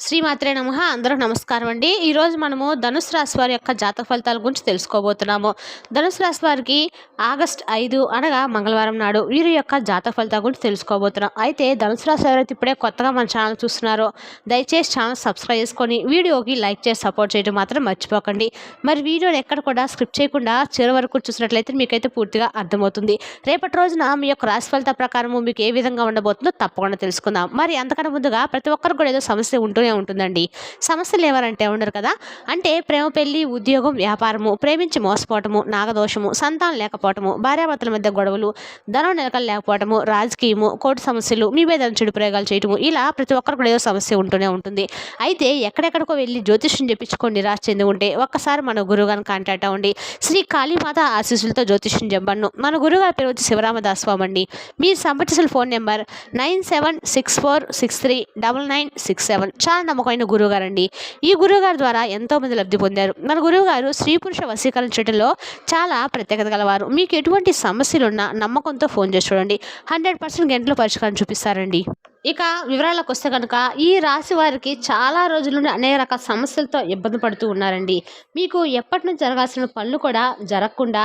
శ్రీమాత్రే నమః. అందరూ నమస్కారం అండి. ఈరోజు మనము ధనుసు రాశి వారి యొక్క జాతక ఫలితాల గురించి తెలుసుకోబోతున్నాము. ధనుసు రాశి వారికి ఆగస్టు 5 అనగా మంగళవారం నాడు వీరి యొక్క జాతక ఫలితాల గురించి తెలుసుకోబోతున్నాం. అయితే ధనుసు రాశి ఎవరైతే ఇప్పుడే కొత్తగా మన ఛానల్ చూస్తున్నారో దయచేసి ఛానల్ సబ్స్క్రైబ్ చేసుకొని వీడియోకి లైక్ చేసి సపోర్ట్ చేయడం మాత్రం మర్చిపోకండి. మరి వీడియోని ఎక్కడ కూడా స్క్రిప్ట్ చేయకుండా చివరి వరకు చూసినట్లయితే మీకైతే పూర్తిగా అర్థమవుతుంది. రేపటి రోజున మీ యొక్క రాశి ఫలిత ప్రకారము మీకు ఏ విధంగా ఉండబోతుందో తప్పకుండా తెలుసుకుందాం. మరి అంతకన్నా ముందుగా ప్రతి ఒక్కరు కూడా ఏదో సమస్య ఉంటూనే ఉంటుందండి. సమస్యలు ఎవరంటే ఉండరు కదా. అంటే ప్రేమ, పెళ్లి, ఉద్యోగం, వ్యాపారము, ప్రేమించి మోసపోవటము, నాగదోషము, సంతానం లేకపోవటము, భార్యాభర్తల మధ్య గొడవలు, ధనం నిలకలు లేకపోవటము, రాజకీయము, కోర్టు సమస్యలు, మీ మీద చెడు ప్రయోగాలు చేయటము, ఇలా ప్రతి ఒక్కరు కూడా ఏదో సమస్య ఉంటూనే ఉంటుంది. అయితే ఎక్కడెక్కడికో వెళ్ళి జ్యోతిష్యం చెప్పించుకొని నిరాశ చెంది ఉంటే ఒక్కసారి మన గురువుగారిని కాంటాక్ట్ అవ్వండి. శ్రీ కాళీమాత ఆశీస్సులతో జ్యోతిష్యం చెప్పను. మన గురువుగారి పేరు వచ్చి శివరామదాస్ స్వామి అండి. మీరు సంప్రదించిన ఫోన్ నెంబర్ 9764639967. చాలా నమ్మకమైన గురువుగారండి. ఈ గురువుగారి ద్వారా ఎంతో మంది లబ్ధి పొందారు. మన గురువుగారు స్త్రీ పురుష వశీకరణ చేయడంలో చాలా ప్రత్యేకత గలవారు. మీకు ఎటువంటి సమస్యలున్నా నమ్మకంతో ఫోన్ చేసి చూడండి. 100% గంటలో పరిష్కారం చూపిస్తారండి. ఇక వివరాలకు వస్తే కనుక ఈ రాశి వారికి చాలా రోజుల నుండి అనేక రకాల సమస్యలతో ఇబ్బంది పడుతూ ఉన్నారండి. మీకు ఎప్పటి నుంచి జరగాల్సిన పనులు కూడా జరగకుండా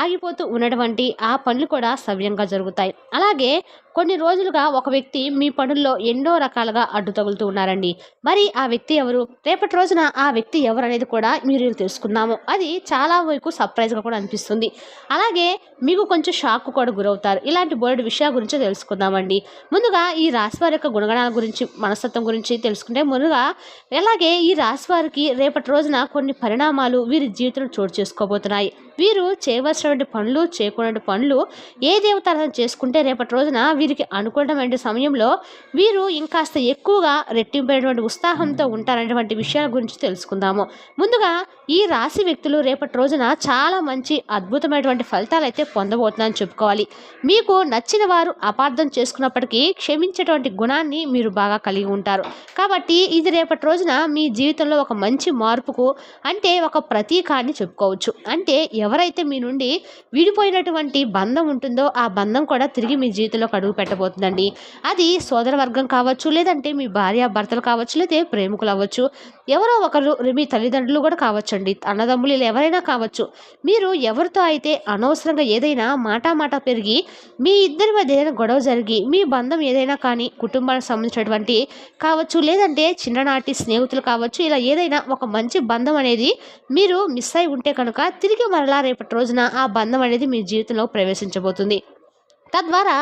ఆగిపోతూ ఉన్నటువంటి ఆ పనులు కూడా సవ్యంగా జరుగుతాయి. అలాగే కొన్ని రోజులుగా ఒక వ్యక్తి మీ పనుల్లో ఎన్నో రకాలుగా అడ్డు తగులుతూ ఉన్నారండి. మరి ఆ వ్యక్తి ఎవరు, రేపటి రోజున ఆ వ్యక్తి ఎవరు అనేది కూడా మీరు తెలుసుకుందాము. అది చాలా వరకు సర్ప్రైజ్గా కూడా అనిపిస్తుంది. అలాగే మీకు కొంచెం షాక్ కూడా గురవుతారు. ఇలాంటి బోర్డు విషయాల గురించి తెలుసుకుందామండి. ముందుగా ఈ రాశి వారి యొక్క గుణగణాల గురించి, మనస్తత్వం గురించి తెలుసుకుంటే ముందుగా అలాగే ఈ రాశి వారికి రేపటి రోజున కొన్ని పరిణామాలు వీరి జీవితంలో చోటు చేసుకోబోతున్నాయి. వీరు చేయవలసినటువంటి పనులు, చేయకూడని పనులు ఏ దేవతారాధన చేసుకుంటే రేపటి రోజున వీరికి అనుకూలమైన సమయంలో వీరు ఇంకాస్త ఎక్కువగా రెట్టింపైనటువంటి ఉత్సాహంతో ఉంటారనేటువంటి విషయాల గురించి తెలుసుకుందాము. ముందుగా ఈ రాశి వ్యక్తులు రేపటి రోజున చాలా మంచి అద్భుతమైనటువంటి ఫలితాలు అయితే పొందబోతున్నారని చెప్పుకోవాలి. మీకు నచ్చిన వారు అపార్థం చేసుకున్నప్పటికీ క్షమించేటువంటి గుణాన్ని మీరు బాగా కలిగి ఉంటారు. కాబట్టి ఇది రేపటి రోజున మీ జీవితంలో ఒక మంచి మార్పుకు అంటే ఒక ప్రతీకాన్ని చెప్పుకోవచ్చు. అంటే ఎవరైతే మీ నుండి విడిపోయినటువంటి బంధం ఉంటుందో ఆ బంధం కూడా తిరిగి మీ జీవితంలో అడుగు పెట్టబోతుందండి. అది సోదర వర్గం కావచ్చు, లేదంటే మీ భార్య భర్తలు కావచ్చు, లేదా ప్రేమికులు అవ్వచ్చు, ఎవరో ఒకరు మీ తల్లిదండ్రులు కూడా కావచ్చండి, అన్నదమ్ములు ఇలా ఎవరైనా కావచ్చు. మీరు ఎవరితో అయితే అనవసరంగా ఏదైనా మాట పెరిగి మీ ఇద్దరి మధ్య ఏదైనా గొడవ జరిగి మీ బంధం ఏదైనా కానీ కుటుంబానికి సంబంధించినటువంటి కావచ్చు, లేదంటే చిన్ననాటి స్నేహితులు కావచ్చు, ఇలా ఏదైనా ఒక మంచి బంధం అనేది మీరు మిస్ అయి ఉంటే కనుక తిరిగి మరలా రేపటి రోజున ఆ బంధం అనేది మీ జీవితంలో ప్రవేశించబోతుంది. తద్వారా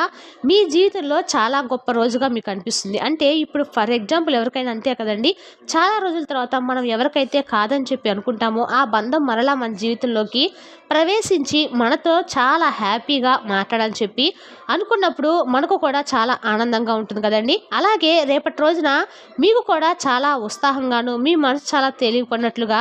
మీ జీవితంలో చాలా గొప్ప రోజుగా మీకు అనిపిస్తుంది. అంటే ఇప్పుడు ఫర్ ఎగ్జాంపుల్ ఎవరికైనా అంతే కదండి, చాలా రోజుల తర్వాత మనం ఎవరికైతే కాదని చెప్పి అనుకుంటామో ఆ బంధం మరలా మన జీవితంలోకి ప్రవేశించి మనతో చాలా హ్యాపీగా మాట్లాడాలని చెప్పి అనుకున్నప్పుడు మనకు కూడా చాలా ఆనందంగా ఉంటుంది కదండి. అలాగే రేపటి రోజున మీకు కూడా చాలా ఉత్సాహంగాను మీ మనసు చాలా తెలియపడినట్లుగా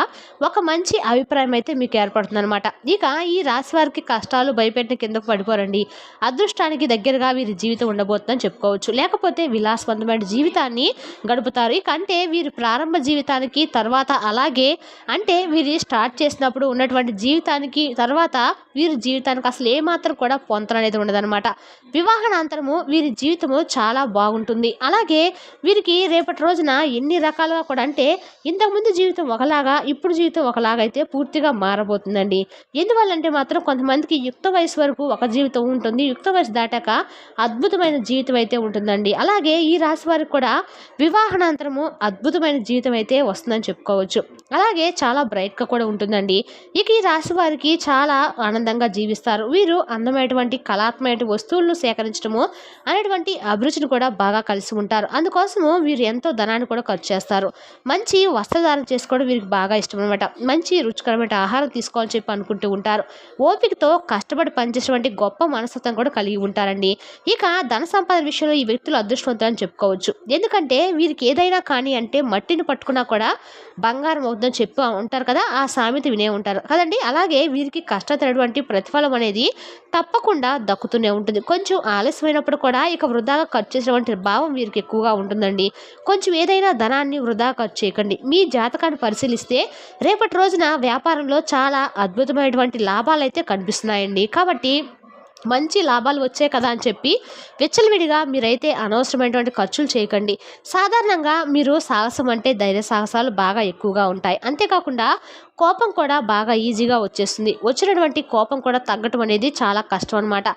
ఒక మంచి అభిప్రాయం అయితే మీకు ఏర్పడుతుంది అనమాట. ఇక ఈ రాశి వారికి కష్టాలు భయపెట్టిన కిందకు పడిపోరండి. అదృష్టానికి దగ్గరగా వీరి జీవితం ఉండబోతుందని చెప్పుకోవచ్చు. లేకపోతే విలాసవంతమైన జీవితాన్ని గడుపుతారు. ఇక అంటే వీరి ప్రారంభ జీవితానికి తర్వాత అలాగే అంటే వీరు స్టార్ట్ చేసినప్పుడు ఉన్నటువంటి జీవితానికి తర్వాత వీరి జీవితానికి అసలు ఏమాత్రం కూడా పొంతన అనేది ఉండదన్నమాట. వివాహానంతరము వీరి జీవితము చాలా బాగుంటుంది. అలాగే వీరికి రేపటి రోజున ఎన్ని రకాలుగా కూడా అంటే ఇంతకుముందు జీవితం ఒకలాగా ఇప్పుడు జీవితం ఒకలాగా అయితే పూర్తిగా మారబోతుందండి. ఎందువల్లంటే మాత్రం కొంతమందికి యుక్త వయసు వరకు ఒక జీవితం ఉంటుంది, యుక్త వయసు దాటాక అద్భుతమైన జీవితం అయితే ఉంటుందండి. అలాగే ఈ రాశి వారికి కూడా వివాహానంతరము అద్భుతమైన జీవితం అయితే వస్తుందని చెప్పుకోవచ్చు. అలాగే చాలా బ్రైట్గా కూడా ఉంటుందండి. ఇక ఈ రాశి వారికి చాలా ఆనందంగా జీవిస్తారు. వీరు అందమైనటువంటి కళాత్మక వస్తువులను సేకరించడము అనేటువంటి అభిరుచిని కూడా బాగా కలిసి ఉంటారు. అందుకోసము వీరు ఎంతో ధనాన్ని కూడా ఖర్చు చేస్తారు. మంచి వస్త్రధారణ చేసుకోవడం వీరికి బాగా ఇష్టం అనమాట. మంచి రుచికరమైన ఆహారం తీసుకోవాలని చెప్పి అనుకుంటూ ఉంటారు. ఓపికతో కష్టపడి పనిచేసేటువంటి గొప్ప మనస్తత్వం కూడా కలిగి ఉంటారండి. ఇక ధన సంపాదన విషయంలో ఈ వ్యక్తులు అదృష్టవంతులు అని చెప్పుకోవచ్చు. ఎందుకంటే వీరికి ఏదైనా కానీ అంటే మట్టిని పట్టుకున్నా కూడా బంగారం అవుతుందని చెప్పి ఉంటారు కదా, ఆ సామెత వినే ఉంటారు కదండి. అలాగే వీరికి కష్టపడినటువంటి ప్రతిఫలం అనేది తప్పకుండా దక్కుతూనే ఉంటుంది. కొంచెం ఆలస్యమైనప్పుడు కూడా ఇక వృధాగా ఖర్చు చేసినటువంటి భావం వీరికి ఎక్కువగా ఉంటుందండి. కొంచెం ఏదైనా ధనాన్ని వృధా ఖర్చు చేయకండి. మీ జాతకాన్ని పరిశీలిస్తే రేపటి రోజున వ్యాపారంలో చాలా అద్భుతమైనటువంటి లాభాలు అయితే కనిపిస్తున్నాయండి. కాబట్టి మంచి లాభాలు వచ్చాయి కదా అని చెప్పి విచ్చలవిడిగా మీరైతే అనవసరమైనటువంటి ఖర్చులు చేయకండి. సాధారణంగా మీరు సాహసం అంటే ధైర్య సాహసాలు బాగా ఎక్కువగా ఉంటాయి. అంతేకాకుండా కోపం కూడా బాగా ఈజీగా వచ్చేస్తుంది. వచ్చినటువంటి కోపం కూడా తగ్గటం అనేది చాలా కష్టం అనమాట.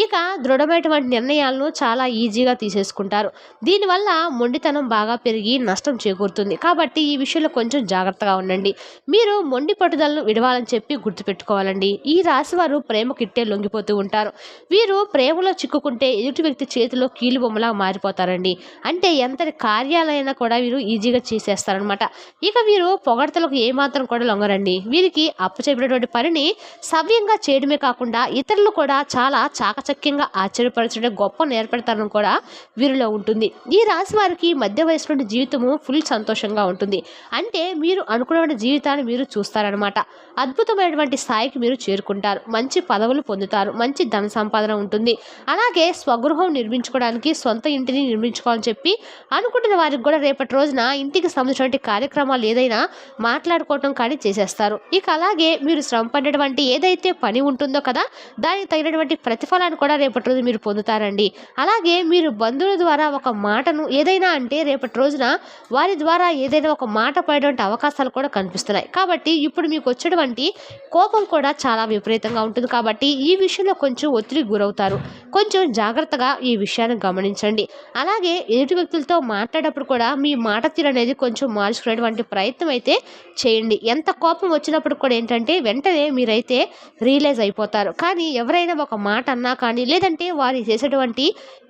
ఇక దృఢమైనటువంటి నిర్ణయాలను చాలా ఈజీగా తీసేసుకుంటారు. దీనివల్ల మొండితనం బాగా పెరిగి నష్టం చేకూరుతుంది. కాబట్టి ఈ విషయంలో కొంచెం జాగ్రత్తగా ఉండండి. మీరు మొండి పట్టుదలను విడవాలని చెప్పి గుర్తుపెట్టుకోవాలండి. ఈ రాశి వారు ప్రేమకిట్టే లొంగిపోతూ ఉంటారు. వీరు ప్రేమలో చిక్కుకుంటే ఎదుటి వ్యక్తి చేతిలో కీలుబొమ్మలా మారిపోతారండి. అంటే ఎంతటి కార్యాలైనా కూడా వీరు ఈజీగా చేసేస్తారనమాట. ఇక వీరు పొగడ్తలకు ఏమాత్రం కూడా లొంగరండి. వీరికి అప్పచెప్పినటువంటి పనిని సవ్యంగా చేయడమే కాకుండా ఇతరులు కూడా చాలా చాకచక్యంగా ఆశ్చర్యపరచడం గొప్ప నేర్పడతనం కూడా వీరిలో ఉంటుంది. ఈ రాశి వారికి మధ్య వయసు నుండి జీవితము ఫుల్ సంతోషంగా ఉంటుంది. అంటే మీరు అనుకున్న జీవితాన్ని మీరు చూస్తారనమాట. అద్భుతమైనటువంటి స్థాయికి మీరు చేరుకుంటారు. మంచి పదవులు పొందుతారు. మంచి ధన సంపాదన ఉంటుంది. అలాగే స్వగృహం నిర్మించుకోవడానికి సొంత ఇంటిని నిర్మించుకోవాలని చెప్పి అనుకుంటున్న వారికి కూడా రేపటి రోజున ఇంటికి సంబంధించినటువంటి కార్యక్రమాలు ఏదైనా మాట్లాడుకోవటం కానీ చేసేస్తారు. ఇక అలాగే మీరు శ్రమ పడినటువంటి ఏదైతే పని ఉంటుందో కదా, దానికి తగినటువంటి ప్రతిఫలాన్ని కూడా రేపటి రోజు మీరు పొందుతారండి. అలాగే మీరు బంధువుల ద్వారా ఒక మాటను ఏదైనా అంటే రేపటి రోజున వారి ద్వారా ఏదైనా ఒక మాట పడేటువంటి అవకాశాలు కూడా కనిపిస్తున్నాయి. కాబట్టి ఇప్పుడు మీకు వచ్చేటువంటి కోపం కూడా చాలా విపరీతంగా ఉంటుంది. కాబట్టి ఈ విషయంలో కొంచెం ఒత్తిడికి గురవుతారు. కొంచెం జాగ్రత్తగా ఈ విషయాన్ని గమనించండి. అలాగే ఎదుటి వ్యక్తులతో మాట్లాడేటప్పుడు కూడా మీ మాట తీరు అనేది కొంచెం మార్చుకునేటువంటి ప్రయత్నం అయితే చేయండి. ఎంత కోపం వచ్చినప్పుడు కూడా ఏంటంటే వెంటనే మీరైతే రియలైజ్ అయిపోతారు. కానీ ఎవరైనా ఒక మాట అన్నా కానీ లేదంటే వారు చేసేటువంటి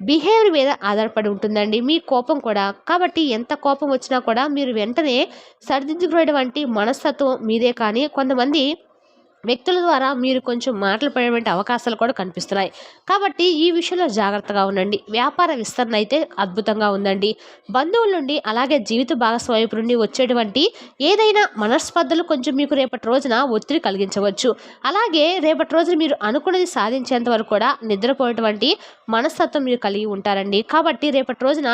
బిహేవియర్ మీద ఆధారపడి ఉంటుందండి మీ కోపం కూడా. కాబట్టి ఎంత కోపం వచ్చినా కూడా మీరు వెంటనే సరిదిద్దుకునేటువంటి మనస్తత్వం మీదే. కానీ కొంతమంది వ్యక్తుల ద్వారా మీరు కొంచెం మాటలు పడేటువంటి అవకాశాలు కూడా కనిపిస్తున్నాయి. కాబట్టి ఈ విషయంలో జాగ్రత్తగా ఉండండి. వ్యాపార విస్తరణ అయితే అద్భుతంగా ఉందండి. బంధువుల నుండి అలాగే జీవిత భాగస్వామి నుండి వచ్చేటువంటి ఏదైనా మనస్పర్ధలు కొంచెం మీకు రేపటి రోజున ఒత్తిడి కలిగించవచ్చు. అలాగే రేపటి రోజున మీరు అనుకున్నది సాధించేంత వరకు కూడా నిద్రపోయేటువంటి మనస్తత్వం మీరు కలిగి ఉంటారండి. కాబట్టి రేపటి రోజున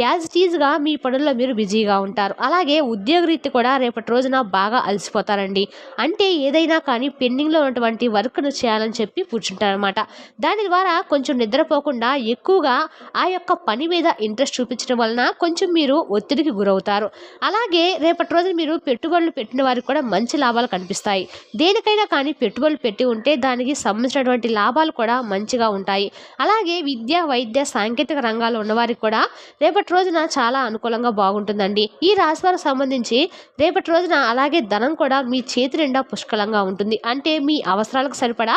యాజ్ ఇట్ ఈజ్గా మీ పనుల్లో మీరు బిజీగా ఉంటారు. అలాగే ఉద్యోగరీత్యా కూడా రేపటి రోజున బాగా అలసిపోతారండి. అంటే ఏదైనా కానీ పెండింగ్లో ఉన్నటువంటి వర్క్ను చేయాలని చెప్పి కూర్చుంటారనమాట. దాని ద్వారా కొంచెం నిద్రపోకుండా ఎక్కువగా ఆ యొక్క పని మీద ఇంట్రెస్ట్ చూపించడం వలన కొంచెం మీరు ఒత్తిడికి గురవుతారు. అలాగే రేపటి రోజున మీరు పెట్టుబడులు పెట్టిన వారికి కూడా మంచి లాభాలు కనిపిస్తాయి. దేనికైనా కానీ పెట్టుబడులు పెట్టి ఉంటే దానికి సంబంధించినటువంటి లాభాలు కూడా మంచిగా ఉంటాయి. అలాగే విద్య, వైద్య, సాంకేతిక రంగాల్లో ఉన్నవారికి కూడా రేపటి రోజున చాలా అనుకూలంగా బాగుంటుందండి. ఈ రాశి వారికి సంబంధించి రేపటి రోజున అలాగే ధనం కూడా మీ చేతి నిండా పుష్కలంగా ఉంటుంది. అంటే మీ అవసరాలకు సరిపడా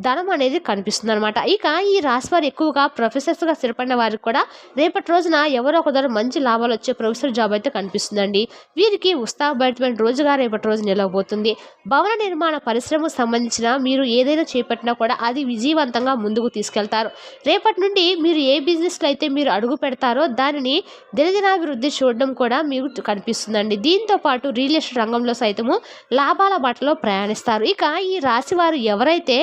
ధనం అనేది కనిపిస్తుంది అనమాట. ఇక ఈ రాశి వారు ఎక్కువగా ప్రొఫెసర్స్గా స్థిరపడిన వారికి కూడా రేపటి రోజున ఎవరో ఒకరు మంచి లాభాలు వచ్చే ప్రొఫెసర్ జాబ్ అయితే కనిపిస్తుందండి. వీరికి ఉత్సాహభరితమైన రోజుగా రేపటి రోజు నిలవబోతుంది. భవన నిర్మాణ పరిశ్రమకు సంబంధించిన మీరు ఏదైనా చేపట్టినా కూడా అది విజయవంతంగా ముందుకు తీసుకెళ్తారు. రేపటి నుండి మీరు ఏ బిజినెస్లో అయితే మీరు అడుగు పెడతారో దానిని దినదినాభివృద్ధి చూడడం కూడా మీకు కనిపిస్తుందండి. దీంతో పాటు రియల్ ఎస్టేట్ రంగంలో సైతము లాభాల బాటలో ప్రయాణిస్తారు. ఇక ఈ రాశి వారు ఎవరైతే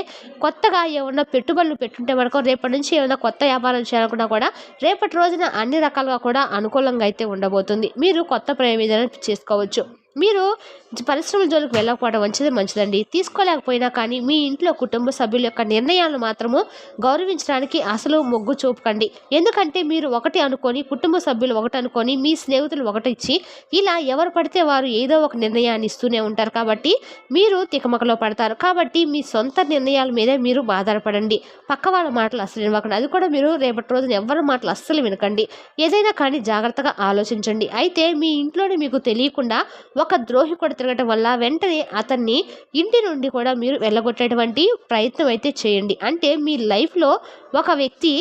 కొత్తగా ఏమన్నా పెట్టుబడులు పెట్టుంటే వరకు రేపటి నుంచి ఏమైనా కొత్త వ్యాపారం చేయాలనుకున్నా కూడా రేపటి రోజున అన్ని రకాలుగా కూడా అనుకూలంగా అయితే ఉండబోతుంది. మీరు కొత్త ప్రయోజనం చేసుకోవచ్చు. మీరు పరిశ్రమల జోలికి వెళ్ళకపోవడం మంచిదండి. తీసుకోలేకపోయినా కానీ మీ ఇంట్లో కుటుంబ సభ్యుల యొక్క నిర్ణయాలను మాత్రము గౌరవించడానికి అసలు మొగ్గు చూపకండి. ఎందుకంటే మీరు ఒకటి అనుకొని కుటుంబ సభ్యులు ఒకటి అనుకొని మీ స్నేహితులు ఒకటి ఇచ్చి ఇలా ఎవరు పడితే వారు ఏదో ఒక నిర్ణయాన్ని ఇస్తూనే ఉంటారు. కాబట్టి మీరు తికమకలో పడతారు. కాబట్టి మీ సొంత నిర్ణయాల మీదే మీరు ఆధారపడండి. పక్క వాళ్ళ మాటలు అస్సలు వినకండి. అది కూడా మీరు రేపటి రోజున ఎవరి మాటలు అస్సలు వినకండి. ఏదైనా కానీ జాగ్రత్తగా ఆలోచించండి. అయితే మీ ఇంట్లోనే మీకు తెలియకుండా ఒక ద్రోహి కూడా తిరగటం వల్ల వెంటనే అతన్ని ఇంటి నుండి కూడా మీరు వెళ్ళగొట్టేటువంటి ప్రయత్నం అయితే చేయండి. అంటే మీ లైఫ్లో ఒక వ్యక్తి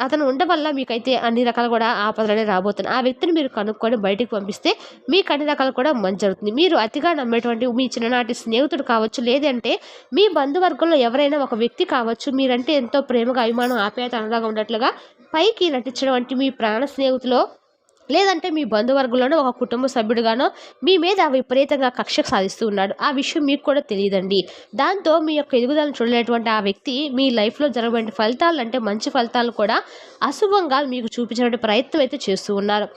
అతను ఉండడం వల్ల మీకైతే అన్ని రకాలు కూడా ఆపదలనే రాబోతున్నాయి. ఆ వ్యక్తిని మీరు కనుక్కొని బయటికి పంపిస్తే మీకు అన్ని రకాలు కూడా మంచి జరుగుతుంది. మీరు అతిగా నమ్మేటువంటి మీ చిన్ననాటి స్నేహితుడు కావచ్చు, లేదంటే మీ బంధువర్గంలో ఎవరైనా ఒక వ్యక్తి కావచ్చు, మీరంటే ఎంతో ప్రేమగా, అభిమానం, ఆప్యాయత, అనురాగం ఉన్నట్లుగా పైకి నటించడం వంటి మీ ప్రాణ స్నేహితులో లేదంటే మీ బంధువర్గంలోనో ఒక కుటుంబ సభ్యుడుగానో మీ మీద విపరీతంగా కక్ష సాధిస్తూ ఉన్నాడు. ఆ విషయం మీకు కూడా తెలియదండి. దాంతో మీ యొక్క ఎదుగుదలను చూడలేటువంటి ఆ వ్యక్తి మీ లైఫ్‌లో జరగబోయే ఫలితాలు అంటే మంచి ఫలితాలను కూడా అశుభంగా మీకు చూపించేటువంటి ప్రయత్నం అయితే చేస్తూ ఉన్నారు.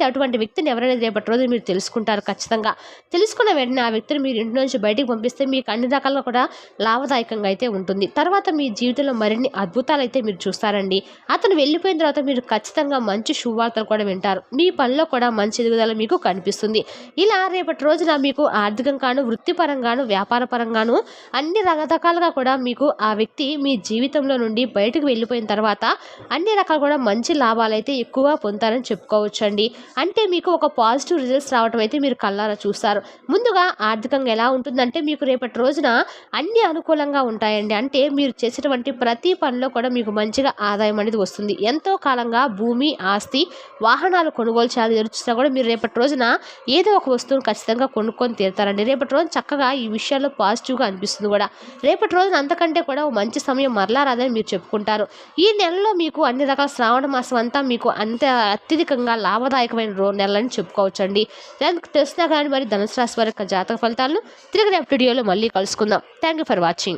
అటువంటి వ్యక్తిని ఎవరైనా రేపటి రోజున మీరు తెలుసుకుంటారు ఖచ్చితంగా. తెలుసుకున్న వెంటనే ఆ వ్యక్తిని మీరు ఇంటి నుంచి బయటికి పంపిస్తే మీకు అన్ని రకాలుగా కూడా లాభదాయకంగా అయితే ఉంటుంది. తర్వాత మీ జీవితంలో మరిన్ని అద్భుతాలైతే మీరు చూస్తారండి. అతను వెళ్ళిపోయిన తర్వాత మీరు ఖచ్చితంగా మంచి శుభవార్తలు కూడా వింటారు. మీ పనిలో కూడా మంచి ఎదుగుదల మీకు కనిపిస్తుంది. ఇలా రేపటి రోజున మీకు ఆర్థికంగాను, వృత్తిపరంగాను, వ్యాపార పరంగాను అన్ని రకరకాలుగా కూడా మీకు ఆ వ్యక్తి మీ జీవితంలో నుండి బయటకు వెళ్ళిపోయిన తర్వాత అన్ని రకాలు కూడా మంచి లాభాలైతే ఎక్కువగా పొందుతారని చెప్పుకోవచ్చండి. అంటే మీకు ఒక పాజిటివ్ రిజల్ట్స్ రావటం అయితే మీరు కళ్ళారా చూస్తారు. ముందుగా ఆర్థికంగా ఎలా ఉంటుందంటే మీకు రేపటి రోజున అన్ని అనుకూలంగా ఉంటాయండి. అంటే మీరు చేసేటువంటి ప్రతి పనిలో కూడా మీకు మంచిగా ఆదాయం అనేది వస్తుంది. ఎంతో కాలంగా భూమి, ఆస్తి, వాహనాలు కొనుగోలు చేయాలని ఎదురుచూసినా కూడా మీరు రేపటి రోజున ఏదో ఒక వస్తువును ఖచ్చితంగా కొనుక్కొని తీరుతారండి. రేపటి రోజున చక్కగా ఈ విషయాల్లో పాజిటివ్గా అనిపిస్తుంది కూడా. రేపటి రోజున అంతకంటే కూడా ఓ మంచి సమయం మరలా రాదని మీరు చెప్పుకుంటారు. ఈ నెలలో మీకు అన్ని రకాల శ్రావణ మాసం అంతా మీకు అంత అత్యధికంగా లాభదాయకమైన నెలని చెప్పుకోవచ్చండి. దానికి తెలిసినా కానీ మరి ధనుసు రాశి వారి యొక్క జాతక ఫలితాలను తిరిగి రేపటి వీడియోలో మళ్ళీ కలుసుకుందాం. Thank you for watching.